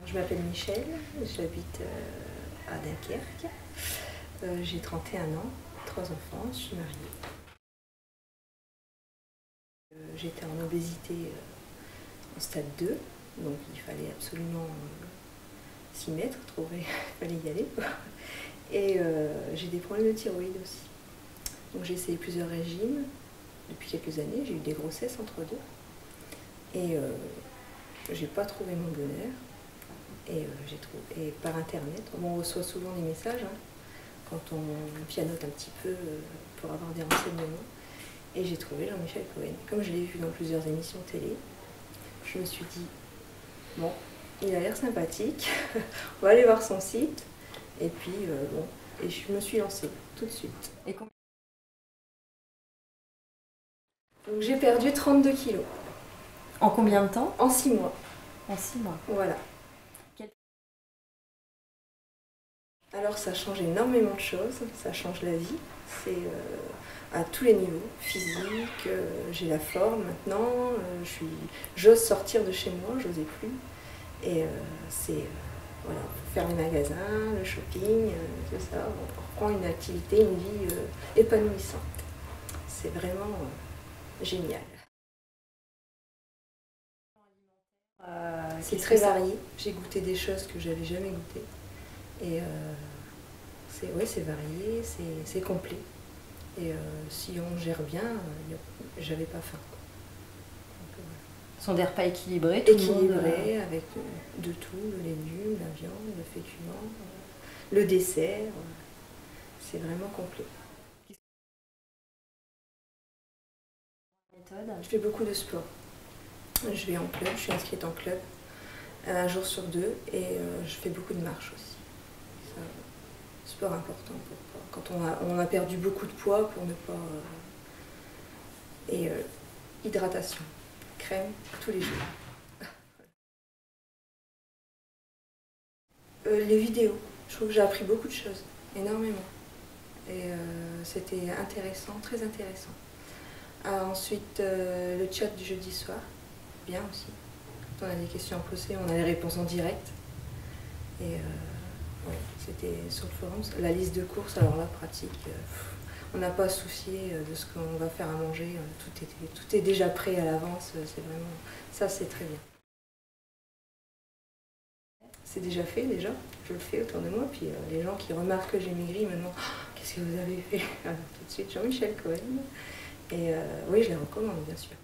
Je m'appelle Michel, j'habite à Dunkerque. J'ai 31 ans, 3 enfants, je suis mariée. J'étais en obésité en stade 2, donc il fallait absolument s'y mettre, il fallait y aller. Et j'ai des problèmes de thyroïde aussi. Donc j'ai essayé plusieurs régimes depuis quelques années, j'ai eu des grossesses entre deux. Et j'ai pas trouvé mon bonheur. Et j'ai trouvé, et par internet, on reçoit souvent des messages quand on pianote un petit peu pour avoir des renseignements. Et j'ai trouvé Jean-Michel Cohen. Comme je l'ai vu dans plusieurs émissions télé, je me suis dit, bon, il a l'air sympathique, on va aller voir son site. Et puis, bon, et je me suis lancée tout de suite. Donc j'ai perdu 32 kilos. En combien de temps? En 6 mois. En 6 mois. Voilà. Alors ça change énormément de choses, ça change la vie, c'est à tous les niveaux, physique, j'ai la forme maintenant, j'ose sortir de chez moi, j'osais plus. Et voilà, faire les magasins, le shopping, tout ça, on reprend une activité, une vie épanouissante. C'est vraiment génial. C'est très varié, j'ai goûté des choses que j'avais jamais goûtées. Et c'est varié, c'est complet. Et si on gère bien, j'avais pas faim. Donc, voilà. Ce sont des repas équilibrés, équilibrés, avec de tout, le légume, la viande, le féculent, le dessert. C'est vraiment complet. Je fais beaucoup de sport. Je vais en club, je suis inscrite en club un jour sur 2 et je fais beaucoup de marche aussi. Sport important quand on a perdu beaucoup de poids pour ne pas... Et hydratation, crème tous les jours. Les vidéos, je trouve que j'ai appris beaucoup de choses, énormément. Et c'était intéressant, très intéressant. Ensuite, le chat du jeudi soir, bien aussi. Quand on a des questions à poser, on a les réponses en direct. Et ouais, c'était sur le forum. La liste de courses, alors là, pratique. On n'a pas à se soucier de ce qu'on va faire à manger. Tout est déjà prêt à l'avance. C'est vraiment... Ça, c'est très bien. C'est déjà fait, déjà. Je le fais autour de moi. Puis les gens qui remarquent que j'ai maigri me demandent « Qu'est-ce que vous avez fait ?» Alors, tout de suite, Jean-Michel Cohen. Et oui, je les recommande, bien sûr.